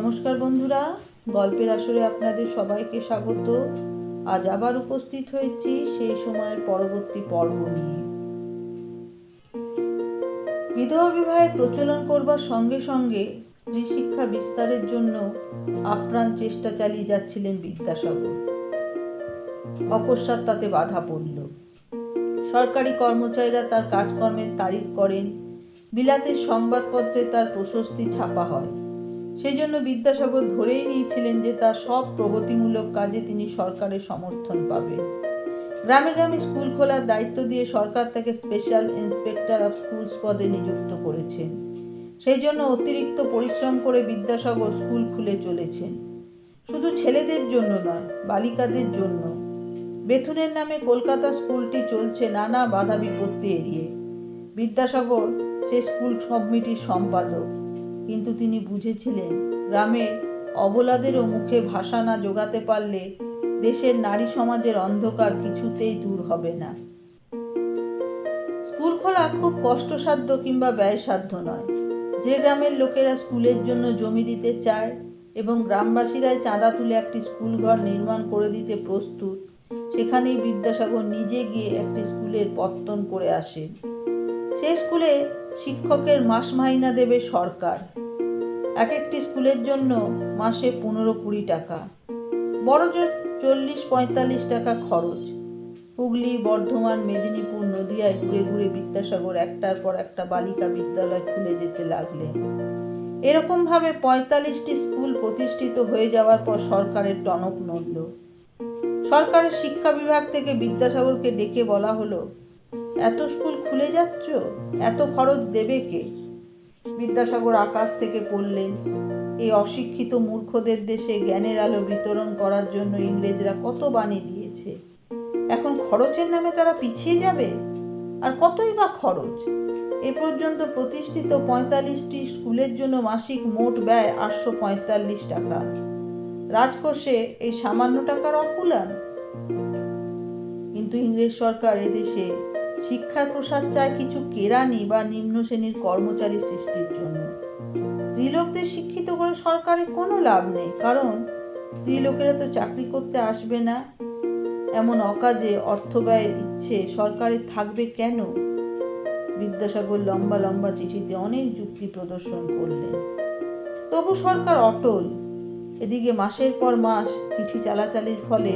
নমস্কার বন্ধুরা, গল্পের আসরে আপনাদের সবাইকে স্বাগত। আজ আবার উপস্থিত হয়েছি সেই সময়ের পরবর্তী পর্ব নিয়ে। বিধবা বিবাহের প্রচলন করবার সঙ্গে সঙ্গে স্ত্রী শিক্ষা বিস্তারের জন্য আপ্রাণ চেষ্টা চালিয়ে যাচ্ছিলেন বিদ্যাসাগর। অকস্মাৎ তাতে বাধা পড়ল। সরকারি কর্মচারীরা তার কাজকর্মের তারিফ করেন, বিলাতের সংবাদপত্রে তার প্রশস্তি ছাপা হয়। সেই জন্য বিদ্যাসাগর ধরেই নিয়েছিলেন যে তার সব প্রগতিমূলক কাজে তিনি সরকারের সমর্থন পাবেন। গ্রামে গ্রামে স্কুল খোলার দায়িত্ব দিয়ে সরকার তাকে স্পেশাল ইন্সপেক্টর অফ স্কুলস পদে নিযুক্ত করেছেন। সেই জন্য অতিরিক্ত পরিশ্রম করে বিদ্যাসাগর স্কুল খুলে চলেছেন। শুধু ছেলেদের জন্য নয়, বালিকাদের জন্য। বেথুনের নামে কলকাতা স্কুলটি চলছে নানা বাধা বিপত্তি এড়িয়ে। বিদ্যাসাগর সে স্কুল কমিটির সম্পাদক, কিন্তু তিনি বুঝেছিলেন গ্রামের অবলাদেরও মুখে ভাষা না জোগাতে পারলে দেশের নারী সমাজের অন্ধকার কিছুতেই দূর হবে না। স্কুল খোলা খুব কষ্টসাধ্য কিংবা ব্যয়সাধ্য নয়। যে গ্রামের লোকেরা স্কুলের জন্য জমি দিতে চায় এবং গ্রামবাসীরাই চাঁদা তুলে একটি স্কুল ঘর নির্মাণ করে দিতে প্রস্তুত, সেখানেই বিদ্যাসাগর নিজে গিয়ে একটি স্কুলের পত্তন করে আসেন। সেই স্কুলে শিক্ষকের মাস মাইনা দেবে সরকার। এক একটি স্কুলের জন্য মাসে 15-20 টাকা, বড় জোর 40-45 টাকা খরচ। হুগলি, বর্ধমান, মেদিনীপুর, নদিয়ায় ঘুরে ঘুরে বিদ্যাসাগর একটার পর একটা বালিকা বিদ্যালয় খুলে যেতে লাগলেন। এরকমভাবে 45টি স্কুল প্রতিষ্ঠিত হয়ে যাওয়ার পর সরকারের টনক নড়ল। সরকারের শিক্ষা বিভাগ থেকে বিদ্যাসাগরকে ডেকে বলা হলো, এত স্কুল খুলে যাচ্ছ, এত খরচ দেবে কে? বিদ্যাসাগর আকাশ থেকে পড়লেন। এই অশিক্ষিত মূর্খদের দেশে জ্ঞানের আলো বিতরণ করার জন্য ইংরেজরা কত বাণী দিয়েছে। এখন খরচের নামে তারা পিছিয়ে যাবে? আর কতই বা খরচ? এ পর্যন্ত প্রতিষ্ঠিত 45টি স্কুলের জন্য মাসিক মোট ব্যয় 845 টাকা। রাজকোষে এই সামান্য টাকার অকুলান। কিন্তু ইংরেজ সরকার এদেশে শিক্ষার প্রসার চায় কিছু কেরানি বা নিম্ন শ্রেণীর কর্মচারী সৃষ্টির জন্য। স্ত্রীলোকদের শিক্ষিত করে সরকারের কোনো লাভ নেই, কারণ স্ত্রীলোকেরা তো চাকরি করতে আসবে না। এমন অকাজে অর্থ ব্যয়ের ইচ্ছে সরকারের থাকবে কেন? বিদ্যাসাগর লম্বা লম্বা চিঠিতে অনেক যুক্তি প্রদর্শন করলেন, তবু সরকার অটল। এদিকে মাসের পর মাস চিঠি চালাচালির ফলে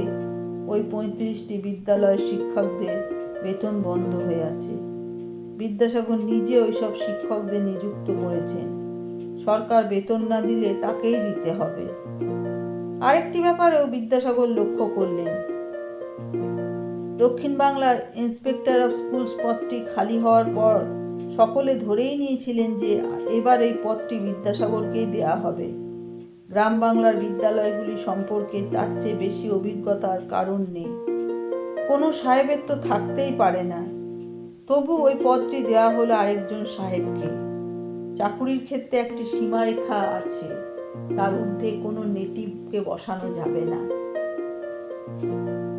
ওই 35টি বিদ্যালয়ের শিক্ষকদের বেতন বন্ধ হয়ে আছে। বিদ্যাসাগর নিজে ওই সব শিক্ষকদের নিযুক্ত করেছেন। সরকার বেতন না দিলে তাকেই দিতে হবে। আরেকটি ব্যাপারেও বিদ্যাসাগর লক্ষ্য করলেন। দক্ষিণ বাংলার ইন্সপেক্টর অফ স্কুলস পদটি খালি হওয়ার পর সকলে ধরেই নিয়েছিলেন যে এবার এই পদটি বিদ্যাসাগরকেই দেয়া হবে। গ্রাম বাংলার বিদ্যালয়গুলি সম্পর্কে তার চেয়ে বেশি অভিজ্ঞতার কারণ নেই। কোনো সাহেবের তো থাকতেই পারে না। তবু ওই পদটি দেওয়া হলো আরেকজন সাহেবকে। চাকুরির ক্ষেত্রে একটি সীমারেখা আছে, তার ঊর্ধ্বে কোনো নেটিভকে বসানো যাবে না।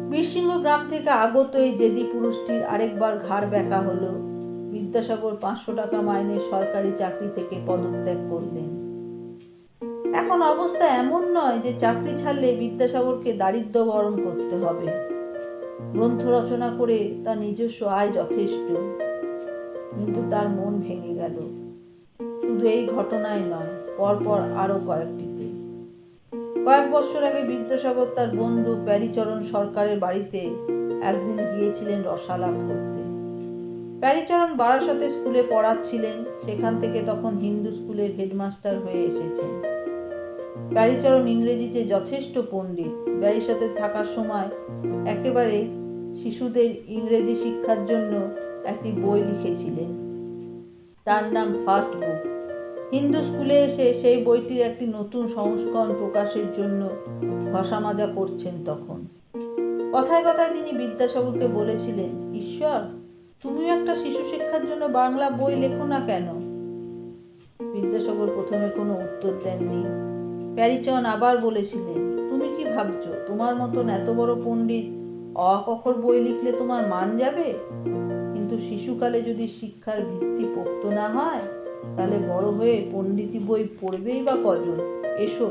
বীরসিংহ গ্রাম থেকে আগত এই জেদি পুরুষটির আরেকবার ঘাড় ব্যাকা হলো। বিদ্যাসাগর 500 টাকা মাইনের সরকারি চাকরি থেকে পদত্যাগ করলেন। এখন অবস্থা এমন নয় যে চাকরি ছাড়লে বিদ্যাসাগরকে দারিদ্র্য বরণ করতে হবে। গ্রন্থ রচনা করে তার নিজস্ব আয় যথেষ্ট। কিন্তু তার মন ভেঙে গেল। শুধু এই ঘটনায় নয়, পরপর আরো কয়েকটিতে। কয়েক বছর আগে বিদ্যাসাগর তার বন্ধু প্যারীচরণ সরকারের বাড়িতে একদিন গিয়েছিলেন রসালাপ করতে। প্যারীচরণ বারাসতে স্কুলে পড়াচ্ছিলেন, সেখান থেকে তখন হিন্দু স্কুলের হেডমাস্টার হয়ে এসেছেন। প্যারীচরণ ইংরেজিতে যথেষ্ট পণ্ডিত। বারাসতে থাকার সময় একেবারে শিশুদের ইংরেজি শিক্ষার জন্য একটি বই লিখেছিলেন, তার নাম ফার্স্ট বুক। হিন্দু স্কুলে এসে সেই বইটির একটি নতুন সংস্করণ প্রকাশের জন্য ঘষা মাজা করছেন তখন। কথায় কথায় তিনি বিদ্যাসাগরকে বলেছিলেন, ঈশ্বর, তুমিও একটা শিশু শিক্ষার জন্য বাংলা বই লেখো না কেন? বিদ্যাসাগর প্রথমে কোনো উত্তর দেননি। প্যারীচরণ আবার বলেছিলেন, তুমি কি ভাবছো তোমার মতন এত বড় পণ্ডিত অ আ ক খ বই লিখলে তোমার মান যাবে? কিন্তু শিশুকালে যদি শিক্ষার ভিত্তি পোক্ত না হয় তাহলে বড় হয়ে পণ্ডিতি বই পড়বেই বা কজন? এসো,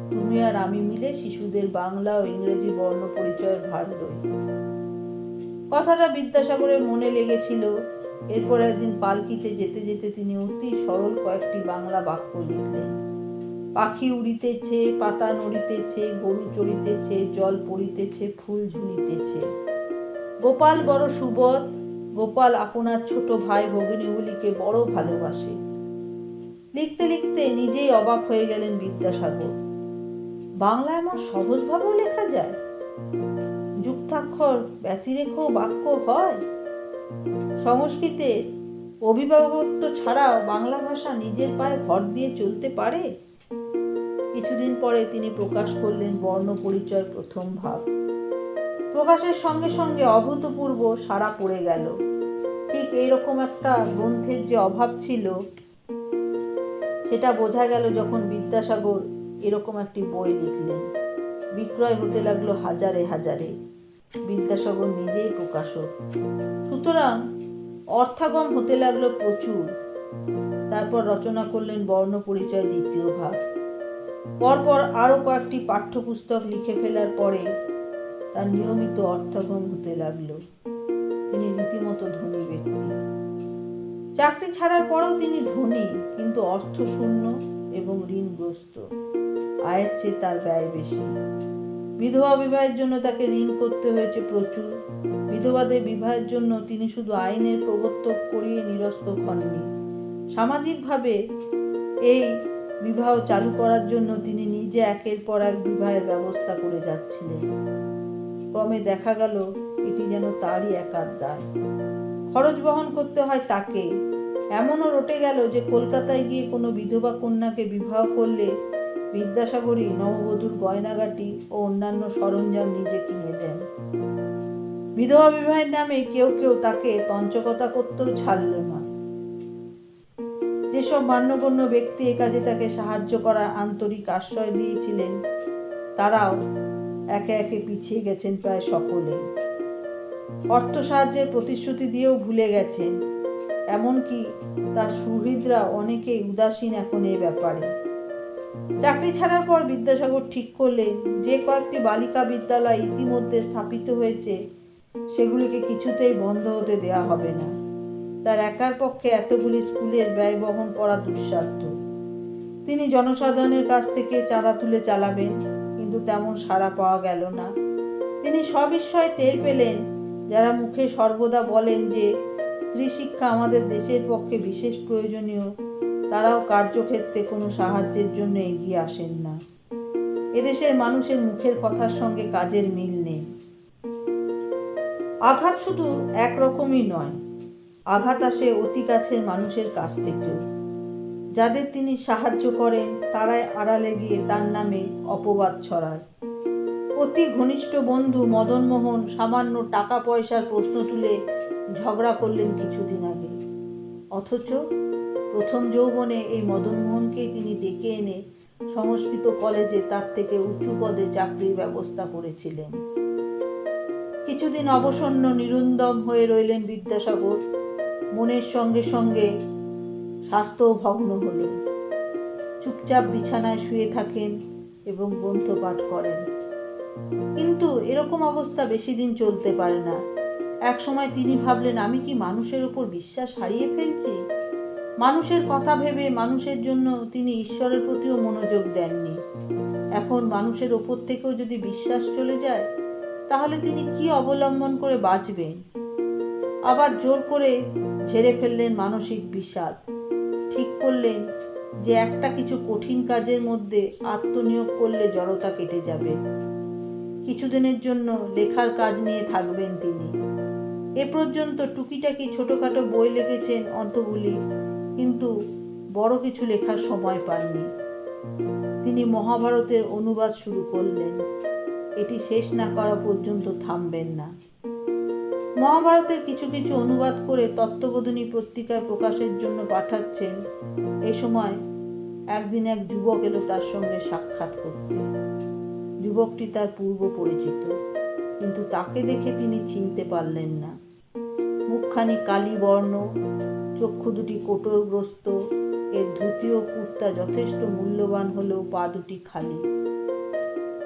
তুমি আর আমি মিলে শিশুদের বাংলা ও ইংরেজি বর্ণ পরিচয়ের ভার লই। কথাটা বিদ্যাসাগরের মনে লেগেছিল। এরপর একদিন পালকিতে যেতে যেতে তিনি অতি সরল কয়েকটি বাংলা বাক্য লিখলেন। পাখি উড়িতেছে, পাতা নড়িতেছে, গরু চড়িতেছে, জল পড়িতেছে, ফুল ঝুলিতেছে। গোপাল বড় সুবোধ, গোপাল আপনার ছোট ভাই ভগিনীগুলিকে বড় ভালোবাসে। লিখতে লিখতে নিজেই অবাক হয়ে গেলেন বিদ্যাসাগর। বাংলা এমন সহজভাবেও লেখা যায়? যুক্তাক্ষর ব্যতিরেকেও বাক্য হয়? সংস্কৃতে অভিভাবকত্ব ছাড়াও বাংলা ভাষা নিজের পায়ে ভর দিয়ে চলতে পারে? কিছুদিন পরে তিনি প্রকাশ করলেন বর্ণ পরিচয় প্রথম ভাগ। প্রকাশের সঙ্গে সঙ্গে অভূতপূর্ব সাড়া পড়ে গেল। ঠিক এইরকম একটা গ্রন্থের যে অভাব ছিল সেটা বোঝা গেল যখন বিদ্যাসাগর এরকম একটি বই লিখলেন। বিক্রয় হতে লাগলো হাজারে হাজারে। বিদ্যাসাগর নিজেই প্রকাশক, সুতরাং অর্থাগম হতে লাগলো প্রচুর। তারপর রচনা করলেন বর্ণ পরিচয় দ্বিতীয় ভাগ। পরপর আরও কয়েকটি পাঠ্যপুস্তক লিখে ফেলার পরে তার নিয়মিত অর্থাগম হতে লাগলো। তিনি রীতিমতো ধনী ব্যক্তি। চাকরি ছাড়ার পরেও তিনি ধনী, কিন্তু অর্থশূন্য এবং ঋণগ্রস্ত। আয়ের চেয়ে তার ব্যয় বেশি। বিধবা বিবাহের জন্য তাকে ঋণ করতে হয়েছে প্রচুর। বিধবাদের বিবাহের জন্য তিনি শুধু আইনের প্রবর্তক করিয়ে নিরস্ত হননি, সামাজিকভাবে এই বিবাহ চালু করার জন্য তিনি নিজে একের পর এক বিবাহের ব্যবস্থা করে যাচ্ছিলেন। ক্রমে দেখা গেল এটি যেন তারই একার দায়। খরচ বহন করতে হয় তাকে। এমনও রটে গেল যে কলকাতায় গিয়ে কোনো বিধবা কন্যাকে বিবাহ করলে বিদ্যাসাগরই নববধূর গয়নাগাটি ও অন্যান্য সরঞ্জাম নিজে কিনে দেন। বিধবা বিবাহের নামে কেউ কেউ তাকে তঞ্চকতা করতেও ছাড়ল না। যেসব মান্যগণ্য ব্যক্তি এ কাজে তাকে সাহায্য করার আন্তরিক আশ্রয় দিয়েছিলেন তারাও একে একে পিছিয়ে গেছেন প্রায় সকলেই। অর্থ সাহায্যের প্রতিশ্রুতি দিয়েও ভুলে গেছেন। এমনকি তার সুহৃদরা অনেকেই উদাসীন এখন এ ব্যাপারে। চাকরি ছাড়ার পর বিদ্যাসাগর ঠিক করলেন যে কয়েকটি বালিকা বিদ্যালয় ইতিমধ্যে স্থাপিত হয়েছে সেগুলিকে কিছুতেই বন্ধ হতে দেওয়া হবে না। তার একার পক্ষে এতগুলি স্কুলের ব্যয় বহন করা দুঃসাধ্য। তিনি জনসাধারণের কাছ থেকে চাঁদা তুলে চালাবেন, কিন্তু তেমন সাড়া পাওয়া গেল না। তিনি সবিস্ময়ে টের পেলেন যারা মুখে সর্বদা বলেন যে স্ত্রী শিক্ষা আমাদের দেশের পক্ষে বিশেষ প্রয়োজনীয়, তারাও কার্যক্ষেত্রে কোনো সাহায্যের জন্য এগিয়ে আসেন না। এদেশের মানুষের মুখের কথার সঙ্গে কাজের মিল নেই। আঘাত শুধু একরকমই নয়, আঘাত আসে অতি কাছের মানুষের কাছ থেকেও। যাদের তিনি সাহায্য করেন তারাই আড়ালে গিয়ে তার নামে অপবাদ ছড়ায়। অতি ঘনিষ্ঠ বন্ধু মদনমোহন সামান্য টাকা পয়সার প্রশ্ন তুলে ঝগড়া করলেন কিছুদিন আগে। অথচ প্রথম যৌবনে এই মদনমোহনকেই তিনি ডেকে এনে সংস্কৃত কলেজে তার থেকে উঁচু পদে চাকরির ব্যবস্থা করেছিলেন। কিছুদিন অবসন্ন নিরুন্দম হয়ে রইলেন বিদ্যাসাগর। মনের সঙ্গে সঙ্গে স্বাস্থ্যও ভগ্ন হল। চুপচাপ বিছানায় শুয়ে থাকেন এবং গ্রন্থ পাঠ করেন। কিন্তু এরকম অবস্থা বেশি দিন চলতে পারে না। এক সময় তিনি ভাবলেন, আমি কি মানুষের ওপর বিশ্বাস হারিয়ে ফেলছি? মানুষের কথা ভেবে মানুষের জন্য তিনি ঈশ্বরের প্রতিও মনোযোগ দেননি। এখন মানুষের ওপর থেকেও যদি বিশ্বাস চলে যায় তাহলে তিনি কি অবলম্বন করে বাঁচবেন? আবার জোর করে ঝেড়ে ফেললেন মানসিক বিষাদ। ঠিক করলেন যে একটা কিছু কঠিন কাজের মধ্যে আত্মনিয়োগ করলে জড়তা কেটে যাবে। কিছুদিনের জন্য লেখার কাজ নিয়ে থাকবেন তিনি। এ পর্যন্ত টুকিটাকি ছোটখাটো বই লিখেছেন অন্তগুলি, কিন্তু বড় কিছু লেখার সময় পাননি। তিনি মহাভারতের অনুবাদ শুরু করলেন। এটি শেষ না করা পর্যন্ত থামবেন না। মহাভারতের কিছু কিছু অনুবাদ করে তত্ত্ববোধিনী পত্রিকায় প্রকাশের জন্য পাঠাচ্ছেন। এই সময় একদিন এক যুবক এলো তার সঙ্গে সাক্ষাৎ করতে। যুবকটি তার পূর্ব পরিচিত, কিন্তু তাকে দেখে তিনি চিনতে পারলেন না। মুখখানি কালি বর্ণ, চক্ষু দুটি কোটরগ্রস্ত, এর ধুতি ও কুর্তা যথেষ্ট মূল্যবান হলেও পা দুটি খালি।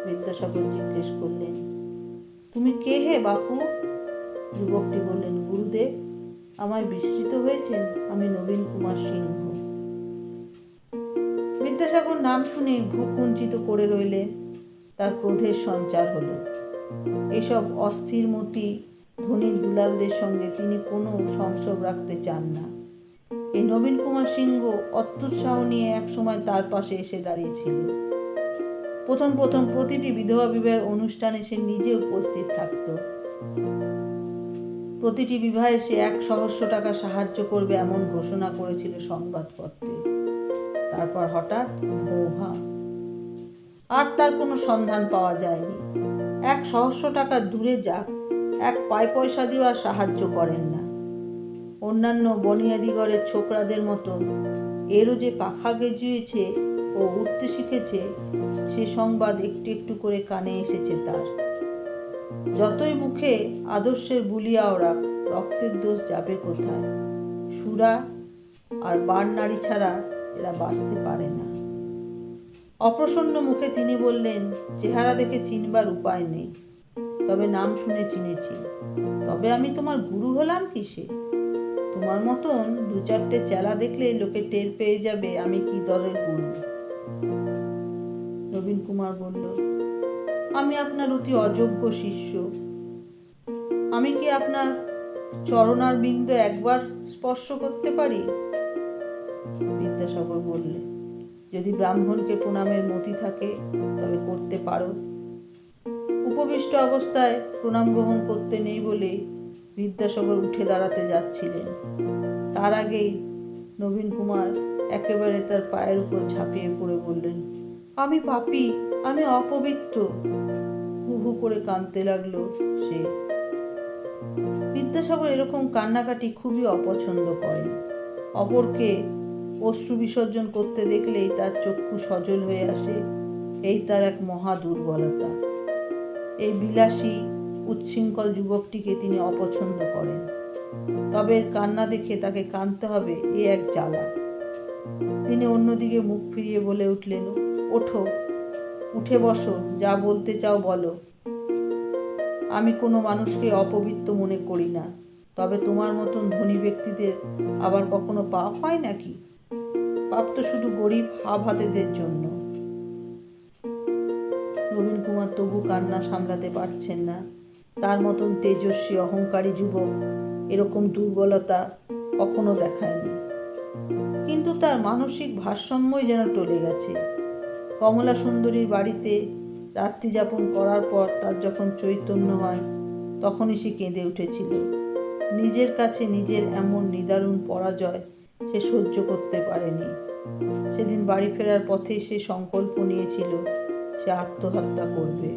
বিদ্যাসাগর জিজ্ঞেস করলেন, তুমি কে হে বাপু? যুবকটি বললেন, গুরুদেব, আমায় বিস্মৃত হয়েছেন, আমি নবীন কুমার সিংহ। বিদ্যাসাগর নাম শুনে ভ্রু কুঞ্চিত করে রইলেন। তার ক্রোধের সঞ্চার হলো। এসব অস্থিরমতি ধনী দুলালদের সঙ্গে তিনি কোনো সংসর্গ রাখতে চান না। এই নবীন কুমার সিংহ অত্যুৎসাহ নিয়ে একসময় তার পাশে এসে দাঁড়িয়েছিল। প্রথম প্রথম প্রতিটি বিধবা বিবাহের অনুষ্ঠানে সে নিজে উপস্থিত থাকত। প্রতিটি বিবাহে সে 100 টাকা সাহায্য করবে এমন ঘোষণা করেছিল সংবাদপত্রে। তারপর হঠাৎ ভৌহা, আর তার কোনো সন্ধান পাওয়া যায়নি। 100 টাকা দূরে যাক, 1 পয়সা দিয়েও আর সাহায্য করেন না। অন্যান্য বনিয়াদিগরের ছোকরাদের মতো এরও যে পাখা গেজিয়েছে ও উঠতে শিখেছে, সে সংবাদ একটু একটু করে কানে এসেছে তার। যতই মুখে আদর্শের বুলিয়া ওরাক, রক্তের দোষ যাবে কোথায়? সুরা আর বার নারী ছাড়া এরা বাঁচতে পারে না। অপ্রসন্ন মুখে তিনি বললেন, চেহারা দেখে চিনবার উপায় নেই, তবে নাম শুনে চিনেছি। তবে আমি তোমার গুরু হলাম কিসে? তোমার মতন 2-4টে চেলা দেখলেই লোকে টের পেয়ে যাবে আমি কি দলের গুরু। নবীন কুমার বলল, আমি আপনার অতি অযোগ্য শিষ্য। আমি কি আপনার চরণার বিন্দু একবার স্পর্শ করতে পারি? বিদ্যাসাগর বললে, যদি ব্রাহ্মণকে প্রণামের মতি থাকে তবে করতে পারো। উপবিষ্ট অবস্থায় প্রণাম গ্রহণ করতে নেই বলে বিদ্যাসাগর উঠে দাঁড়াতে যাচ্ছিলেন। তার আগেই নবীন কুমার একেবারে তার পায়ের উপর ঝাঁপিয়ে পড়ে বললেন, আমি পাপী, আমি অপবিত্র। হু হু করে কাঁদতে লাগলো সে। বিদ্যাসাগর এরকম কান্নাকাটি খুবই অপছন্দ করেন। অপরকে অশ্রু বিসর্জন করতে দেখলেই তার চক্ষু সজল হয়ে আসে, এই তার এক মহা দুর্বলতা। এই বিলাসী উচ্ছৃঙ্খল যুবকটিকে তিনি অপছন্দ করেন। তবে কান্না দেখে তাকে কাঁদতে হবে, এ এক জ্বালা। তিনি অন্যদিকে মুখ ফিরিয়ে বলে উঠলেন, ওঠো, উঠে বসো, যা বলতে চাও বলো। আমি কোনো মানুষকে অপবিত্র মনে করি না, তবে তোমার মতন ধনী ব্যক্তিদের আবার কখনো পাপ হয় নাকি? পাপ তো শুধু গরিব হাতেদের জন্য। নবীন কুমার তবু কান্না সামলাতে পারছেন না। তার মতন তেজস্বী অহংকারী যুবক এরকম দুর্বলতা কখনো দেখায়নি। কিন্তু তার মানসিক ভারসাম্যই যেন টলে গেছে। কমলা সুন্দরীর বাড়িতে রাত্রি যাপন করার পর তার যখন চৈতন্য হয়, তখনই সে কেঁদে উঠেছিল। নিজের কাছে নিজের এমন নিদারুণ পরাজয় সে সহ্য করতে পারেনি। সেদিন বাড়ি ফেরার পথেই সে সংকল্প নিয়েছিল সে আত্মহত্যা করবে।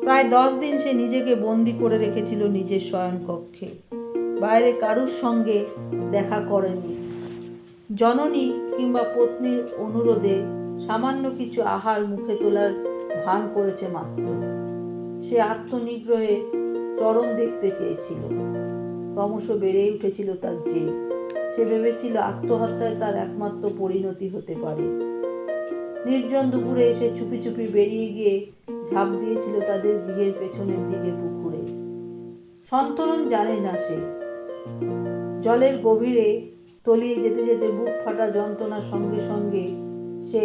প্রায় 10 দিন সে নিজেকে বন্দি করে রেখেছিল নিজের শয়নকক্ষে। বাইরে কারুর সঙ্গে দেখা করেনি। জননী কিংবা পত্নীর অনুরোধে সামান্য কিছু আহার মুখে তোলার ভান করেছে মাত্র। সে আত্মনিগ্রহে চরম দেখতে চেয়েছিল। ক্রমশ বেড়েই উঠেছিল তার জেদ। সে ভেবেছিল আত্মহত্যায় তার একমাত্র পরিণতি হতে পারে। নির্জন দুপুরে এসে চুপি চুপি বেরিয়ে গিয়ে ঝাঁপ দিয়েছিল তাদের গৃহের পেছনের দিকে পুকুরে। সন্তরণ জানে না সে। জলের গভীরে তলিয়ে যেতে যেতে বুক ফাটা যন্ত্রণার সঙ্গে সঙ্গে সে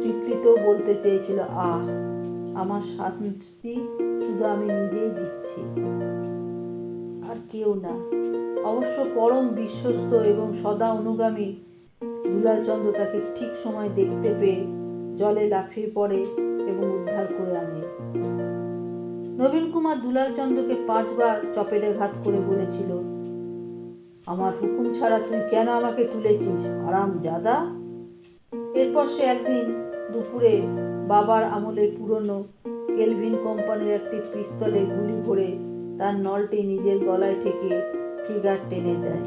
তৃপ্তিতেও বলতে চেয়েছিল, আহ, আমার শাস্তি শুধু আমি নিজেই দিচ্ছি, আর কেউ না। অবশ্য পরম বিশ্বস্ত এবং সদা অনুগামী দুলালচন্দ্র তাকে ঠিক সময় দেখতে পেয়ে জলে লাফিয়ে পড়ে এবং উদ্ধার করে আনে। নবীন কুমার দুলালচন্দ্রকে 5 বার চপেটাঘাত করে বলেছিল, আমার হুকুম ছাড়া তুই কেন আমাকে তুলেছিস, হারামজাদা। এরপর সে একদিন দুপুরে বাবার আমলের পুরনো কেলভিন কোম্পানির একটি পিস্তলে গুলি ভরে তার নলটি নিজের গলায় ঠেকে ট্রিগার টেনে দেয়।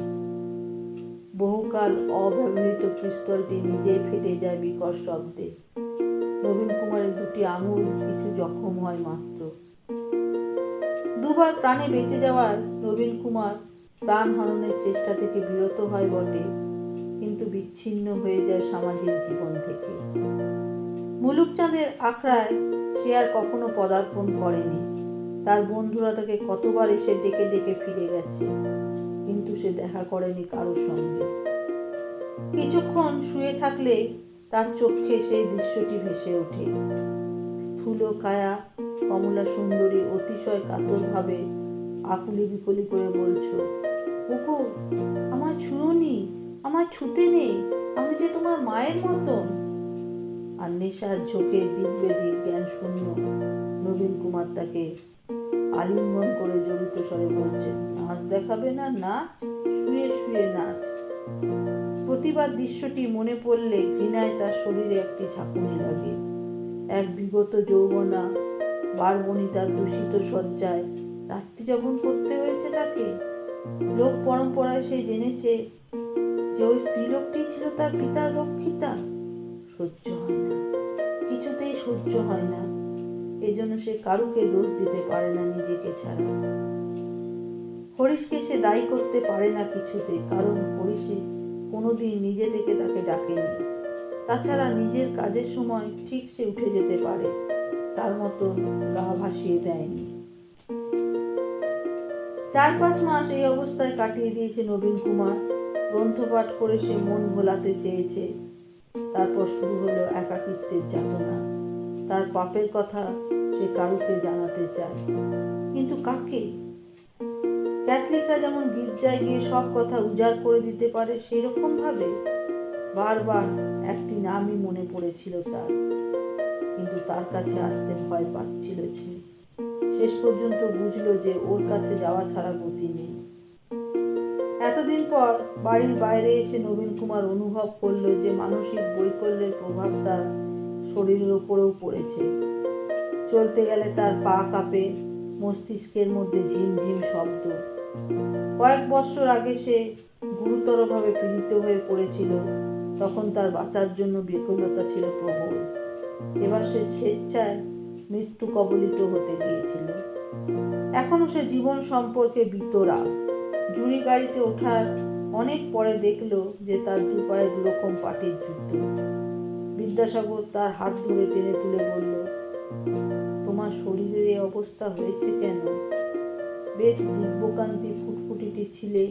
বহুকাল অব্যবহৃত পিস্তলটি নিজেই ফেটে যায় বিকট শব্দে। নবীন কুমারের 2টি আঙুল কিছু জখম হয় মাত্র। 2 বার প্রাণে বেঁচে যাওয়ার নবীন কুমার প্রাণ হরণের চেষ্টা থেকে বিরত হয় বটে, কিন্তু বিচ্ছিন্ন হয়ে যায় সামাজিক জীবন থেকে। মুলুকচাঁদের আখড়ায় সে আর কখনো পদার্পণ করেনি। তার বন্ধুরা তাকে কতবার এসে ডেকে ডেকে ফিরে গেছে, কিন্তু সে দেখা করেনি কারোর সঙ্গে। কিছুক্ষণ শুয়ে থাকলে তার চোখে সেই দৃশ্যটি ভেসে ওঠে। স্থূল কায়া কমলা সুন্দরী অতিশয় কাতরভাবে আকুলি বিকলি করে বলছো, ওগো আমার ছুঁয়োনি, আমার ছুতে নেই, আমি যে তোমার মায়ের মতন। আর নেশার ঝোঁকে দিগ্বেদিক জ্ঞান শূন্য নবীন কুমার তাকে আলিঙ্গন করে জড়িত স্বরে বলছেন, নাচ দেখাবে না নাচ, শুয়ে শুয়ে নাচ। প্রতিবার দৃশ্যটি মনে পড়লে ঘৃণায় তার শরীরে একটি ঝাঁকুনি লাগে। এক বিগত যৌবনা বারবনিতার দূষিত শয্যায় রাত্রি যাপন করতে হয়েছে তাকে। লোক পরম্পরায় সে জেনেছে যে ওই স্ত্রীলোকটি ছিল তার পিতার রক্ষিতা। সহ্য হয় না, কিছুতেই সহ্য হয় না। এজন্য সে কারুকে দোষ দিতে পারে না নিজেকে ছাড়া। হরিশকে সে দায়ী করতে পারে না কিছুতে, কারণ হরিশে কোনোদিন নিজে থেকে তাকে ডাকেনি। তাছাড়া নিজের কাজের সময় ঠিক সে উঠে যেতে পারে, তার মতন গা ভাসিয়ে দেয়নি। 4-5 মাস এই অবস্থায় কাটিয়ে দিয়েছে নবীন কুমার। গ্রন্থপাঠ করে সে মন ভোলাতে চেয়েছে। তারপর শুরু হলো একাকিত্বের যাতনা। তার পাপের কথা সে কারুকে জানাতে চায়, কিন্তু কাকে? ক্যাথলিকরা যেমন গির্জায় গিয়ে সব কথা উজাড় করে দিতে পারে, সেই রকম ভাবে বারবার একটি নামই মনে পড়েছিল তার, কিন্তু তার কাছে আসতে ভয় পাচ্ছিল সে। শেষ পর্যন্ত বুঝলো যে ওর কাছে যাওয়া ছাড়া গতি নেই। এতদিন পর বাড়ির বাইরে এসে নবীন কুমার অনুভব করলো যে মানসিক বৈকল্যের প্রভাব তার শরীরের ওপরেও পড়েছে। চলতে গেলে তার পা কাঁপে, মস্তিষ্কের মধ্যে ঝিমঝিম শব্দ। কয়েক বছর আগে সে গুরুতরভাবে পীড়িত হয়ে পড়েছিল, তখন তার বাঁচার জন্য বিকলতা ছিল প্রবল। এবার সে স্বেচ্ছায় মৃত্যু কবলিত হতে গিয়েছিল। এখনো সে জীবন সম্পর্কে বিতরা। জুড়ি গাড়িতে ওঠার অনেক পরে দেখলো যে তার দুপায়ে দুরকম পাটির জুতো। বিদ্যাসাগর তার হাত ধরে টেনে তুলে বলল, তোমার শরীরের এই অবস্থা হয়েছে কেন? বেশ দিব্যকান্তি ফুটফুটিটি ছিলে,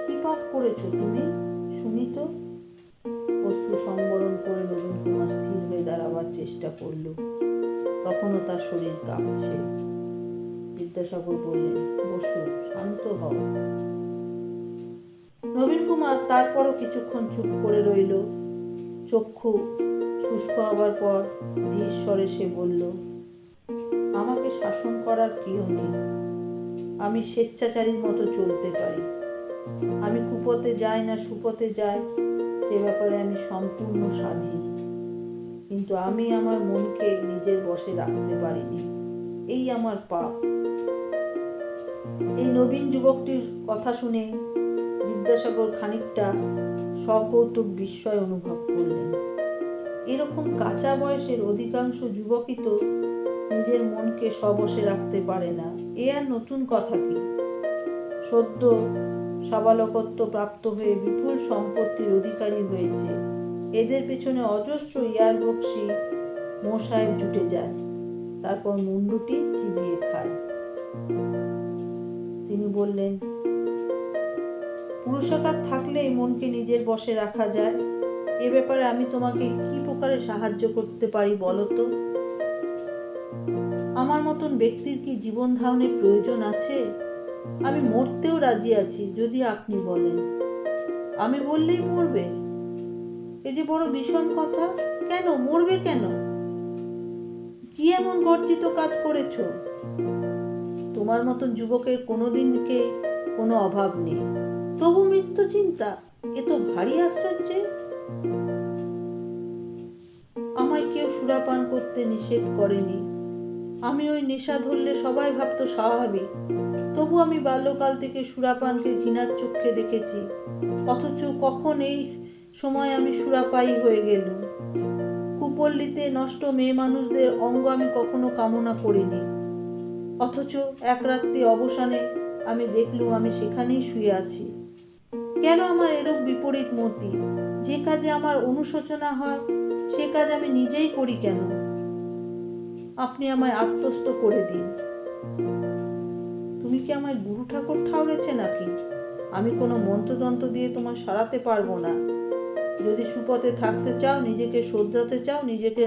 কি পাপ করেছো তুমি, শুনি তো। অশ্রু সংবরণ করে নবীন কুমার স্থির হয়ে দাঁড়াবার চেষ্টা করল। তখনও তার শরীর কাঁপছে। বিদ্যাসাগর বললেন, বসো, শান্ত হও। নবীন কুমার তারপরও কিছুক্ষণ চুপ করে রইল। চক্ষু শুষ্ক হবার পর ধীর স্বরে সে বলল, আমাকে শাসন করার কেউ নেই। আমি স্বেচ্ছাচারীর মতো চলতে পারি। আমি কুপথে যাই না সুপথে যাই, সে ব্যাপারে আমি সম্পূর্ণ স্বাধীন। কিন্তু আমি আমার মনকে নিজের বশে রাখতে পারিনি, এই আমার পাপ। এই নবীন যুবকটির কথা শুনে বিদ্যাসাগর খানিকটা সকৌতুক বিস্ময় অনুভব করলেন। এরকম কাঁচা বয়সের অধিকাংশ যুবকই তো নিজের মনকে স্ববশে রাখতে পারে না, এ আর নতুন কথা কি? সদ্য সাবালকত্ব প্রাপ্ত হয়ে বিপুল সম্পত্তির অধিকারী হয়েছে, এদের পেছনে অজস্র ইয়ারবক্সি মোসাহেব জুটে যায়, তারপর মুন্ডুটি চিবিয়ে খায়। তিনি বললেন, পুরুষাকার থাকলেই মনকে নিজের বশে রাখা যায়। এ ব্যাপারে আমি তোমাকে কি প্রকারে সাহায্য করতে পারি বলো তো? আমার মতন ব্যক্তির কি জীবন ধারণের প্রয়োজন আছে? আমি মরতেও রাজি আছি যদি আপনি বলেন। আমি বললেই মরবে? এ যে বড় ভীষণ কথা। কেন মরবে কেন? কি এমন গর্জিত কাজ করেছো? তোমার মতন যুবকের কোনোদিনকে কোনো অভাব নেই, তবু মৃত্যু চিন্তা, এ তো ভারী আশ্চর্য। আমায় কেউ সুরাপান করতে নিষেধ করেনি। আমি ওই নেশা ধরলে সবাই ভাবতো স্বাভাবিক, তবু আমি বাল্যকাল থেকে সুরাপানকে ঘৃণার চোখে দেখেছি। অথচ কখন এই সময় আমি সুরাপায়ী হয়ে গেলুম? কুপল্লীতে নষ্ট মেয়ে মানুষদের অঙ্গ আমি কখনো কামনা করিনি, অথচ এক রাত্রি অবসানে আমি দেখলুম আমি সেখানেই শুয়ে আছি। কেন আমার এরূপ বিপরীত মতি? যে কাজে আমার অনুশোচনা হয় সে কাজ আমি নিজেই করি কেন? আপনি আমায় আত্মস্থ করে দিন। তুমি কি আমায় গুরু ঠাকুর ঠাউরেছে নাকি? আমি কোনো মন্ত্রতন্ত্র দিয়ে তোমার সারাতে পারবো না। যদি সুপথে থাকতে চাও, নিজেকে শোধরাতে চাও, নিজেকে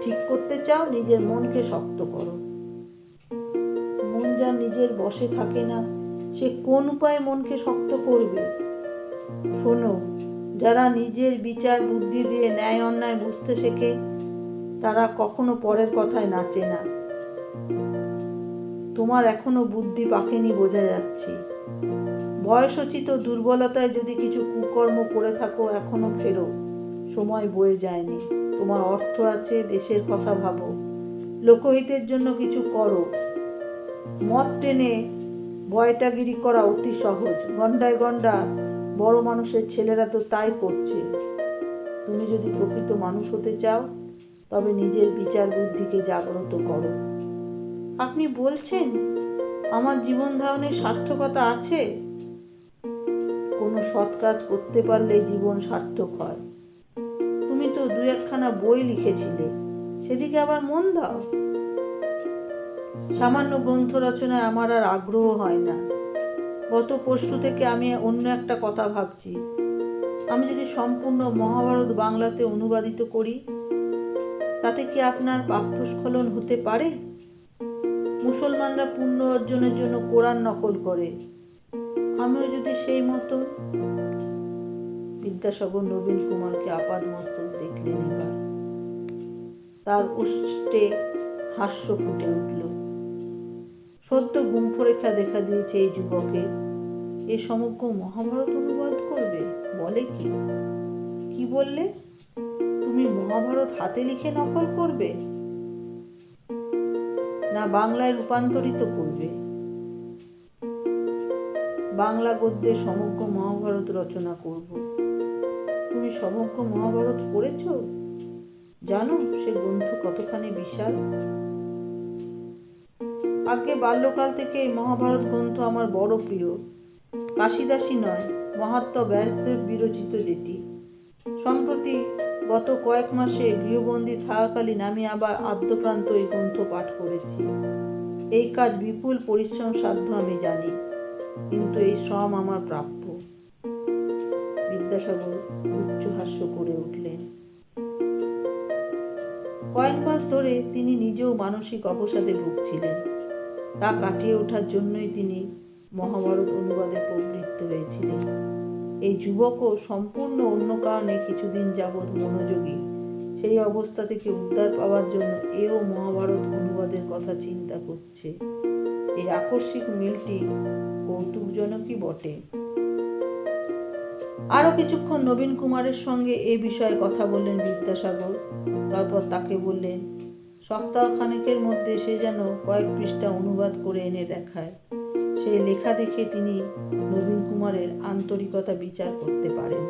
ঠিক করতে চাও, নিজের মনকে শক্ত করো। মন যার নিজের বশে থাকে না, সে কোন উপায়ে মনকে শক্ত করবে? শোনো, যারা নিজের বিচার বুদ্ধি দিয়ে ন্যায় অন্যায় বুঝতে শেখে তারা কখনো পরের কথায় নাচে না। তোমার এখনো বুদ্ধি পাকেনি বোঝা যাচ্ছে। বয়সোচিত দুর্বলতায় যদি কিছু কুকর্ম করে থাকো এখনো ফেরো, সময় বয়ে যায়নি। তোমার অর্থ আছে, দেশের কথা ভাবো, লোকহিতের জন্য কিছু করো। মদ টেনে বয়টাগিরি করা অতি সহজ। গন্ডায় গন্ডা বড় মানুষের ছেলেরা তো তাই করছে। তুমি যদি প্রকৃত মানুষ হতে চাও তবে নিজের বিচার বুদ্ধিকে জাগ্রত করো। আপনি বলছেন আমার জীবন ধারণের সার্থকতা আছে? কোনো সৎ কাজ করতে পারলে জীবন সার্থক হয়। তুমি তো দু একখানা বই লিখেছিলে, সেদিকে আবার মন দাও। সামান্য গ্রন্থ রচনায় আমার আর আগ্রহ হয় না। গত পরশু থেকে আমি অন্য একটা কথা ভাবছি। আমি যদি সম্পূর্ণ মহাভারত বাংলাতে অনুবাদিত করি, তাতে কি আপনার পাপস্খলন হতে পারে? মুসলমানরা পুণ্য অর্জনের জন্য কোরআন নকল করে, আমিও যদি সেই মতো। বিদ্যাসাগর নবীন কুমারকে আপাদমস্তক দেখলেন। এবার তার ওষ্ঠে হাস্য ফুটে উঠল। সদ্য গুম্ফরেখা দেখা দিয়েছে এই যুবকের। এ সমগ্র মহাভারত অনুবাদ করবে বলে কি? কি বললে? তুমি মহাভারত হাতে লিখে নকল করবে না বাংলায় রূপান্তরিত করবে? বাংলা গদ্যে সমগ্র মহাভারত রচনা করব। তুমি সমগ্র মহাভারত পড়েছ? জানো সে গ্রন্থ কতখানি বিশাল? আগে বাল্যকাল থেকে এই মহাভারত গ্রন্থ আমার বড় প্রিয়। কাশিদাসী নয়, মহাত্মা ব্যাসদেব বিরচিত যেটি। সম্প্রতি গত কয়েক মাসে গৃহবন্দী থাকাকালীন আমি আবার আদ্যপ্রান্ত এই গ্রন্থ পাঠ করেছি। এই কাজ বিপুল পরিশ্রম সাধ্য আমি জানি, কিন্তু এই শ্রম আমার প্রাপ্য। বিদ্যাসাগর উচ্চহাস্য করে উঠলেন। কয়েক মাস ধরে তিনি নিজেও মানসিক অবসাদে ভুগছিলেন। তা কাটিয়ে ওঠার জন্যই তিনি মহাভারত অনুবাদে প্রবৃত্ত হয়েছিলেন। এই যুবকও সম্পূর্ণ অন্য কারণে কিছুদিন যাবৎ মনোযোগী। সেই অবস্থা থেকে উদ্ধার পাওয়ার জন্য এও মহাভারত অনুবাদের কথা চিন্তা করছে। এই আকস্মিক মিলটি কৌতুকজনকই বটে। আরো কিছুক্ষণ নবীন কুমারের সঙ্গে এ বিষয়ে কথা বললেন বিদ্যাসাগর। তারপর তাকে বললেন, সপ্তাহখানেকের মধ্যে সে যেন কয়েক পৃষ্ঠা অনুবাদ করে এনে দেখায়। সেই লেখা দেখে তিনি নবীন কুমারের আন্তরিকতা বিচার করতে পারেন।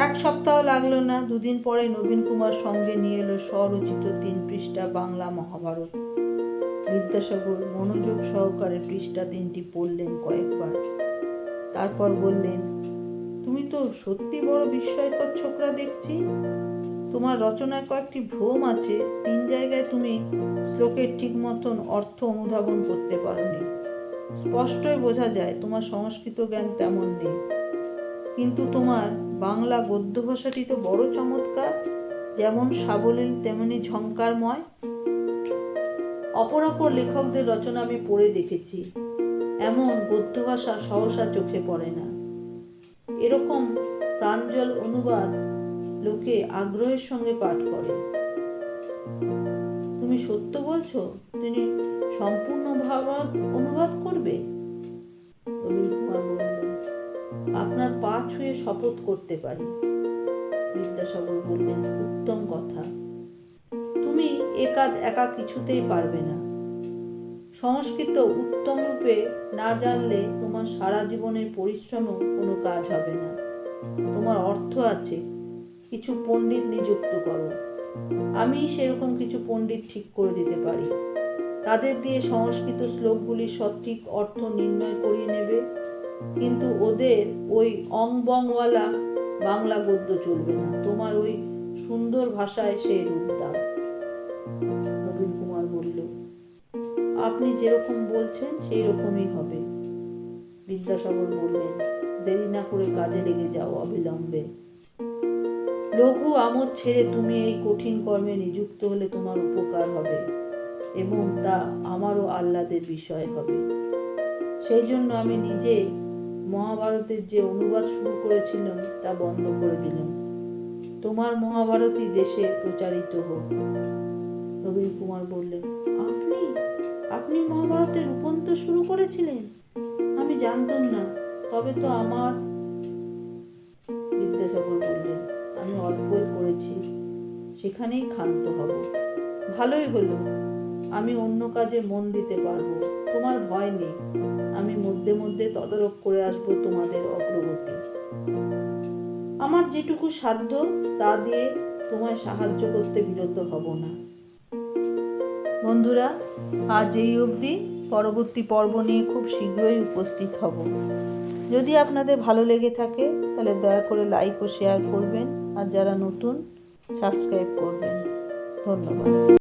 এক সপ্তাহ লাগলো না। দুদিন পরে নবীন কুমার সঙ্গে নিয়ে এলো স্বরচিত 3 পৃষ্ঠা বাংলা মহাভারত। বিদ্যাসাগর মনোযোগ সহকারে পৃষ্ঠা 3টি পড়লেন কয়েকবার। তারপর বললেন, তুমি তো সত্যি বড় বিস্ময়কর ছোকরা দেখছি। তোমার রচনায় কয়েকটি ভ্রম আছে। 3 জায়গায় তুমি শ্লোকের ঠিক মতন অর্থ অনুধাবন করতে পারোনি। স্পষ্টই বোঝা যায় তোমার সংস্কৃত জ্ঞান তেমন নেই। কিন্তু তোমার বাংলা গদ্য ভাষাটি তো বড় চমৎকার, যেমন সাবলীল তেমনি ঝংকারময়। অপর লেখকদের রচনা আমি পড়ে দেখেছি, এমন গদ্য ভাষা সহসা চোখে পড়ে না। এরকম প্রাঞ্জল অনুবাদ লোকে আগ্রহের সঙ্গে পাঠ করে। তুমি সত্য বলছো? তিনি সম্পূর্ণ ভাবাত অনুবাদ করবে? নবীন কুমার বললেন, আপনার পা ছুঁয়ে শপথ করতে পারি। বিদ্যাসাগর বললেন, উত্তম কথা। তুমি এ কাজ একা কিছুতেই পারবে না। সংস্কৃত উত্তম রূপে না জানলে তোমার সারা জীবনের পরিশ্রমও কোনো কাজ হবে না। তোমার অর্থ আছে, কিছু পণ্ডিত নিযুক্ত করো। আমি সেরকম কিছু পণ্ডিত ঠিক করে দিতে পারি। তাদের দিয়ে সংস্কৃত শ্লোকগুলির সঠিক অর্থ নির্ণয় করিয়ে নেবে। কিন্তু ওদের ওই অং বংওয়ালা বাংলা গদ্য চলবে না। তোমার ওই সুন্দর ভাষায় সেই রূপ দাও। নবীন কুমার বলল, আপনি যেরকম বলছেন সেই রকমই হবে। বিদ্যাসাগর বললেন, দেরি না করে কাজে লেগে যাও অবিলম্বে। লঘু আমোদ ছেড়ে তুমি এই কঠিন কর্মে নিযুক্ত হলে তোমার উপকার হবে এবং তা আমারও আহ্লাদের বিষয় হবে। সেই জন্য আমি নিজে মহাভারতের যে অনুবাদ শুরু করেছিলাম তা বন্ধ করে দিলাম। তোমার মহাভারতই দেশে প্রচারিত হোক। নবীন কুমার বললেন, আপনি আপনি মহাভারতের রূপান্তর শুরু করেছিলেন? আমি জানতাম না। তবে তো আমার। বিদ্যাসাগর বললেন, আমি অল্পই করেছি, সেখানেই ক্ষান্ত হব। ভালোই হলো, আমি অন্য কাজে মন দিতে পারবো। তোমার ভয় নেই, আমি মধ্যে মধ্যে তদারক করে আসবো তোমাদের অগ্রগতি। আমার যেটুকু সাধ্য তা দিয়ে তোমায় সাহায্য করতে বিরত হব না। বন্ধুরা, আজ এই অবধি। পরবর্তী পর্ব নিয়ে খুব শীঘ্রই উপস্থিত হব। যদি আপনাদের ভালো লেগে থাকে তাহলে দয়া করে লাইক ও শেয়ার করবেন, আর যারা নতুন সাবস্ক্রাইব করবেন। ধন্যবাদ।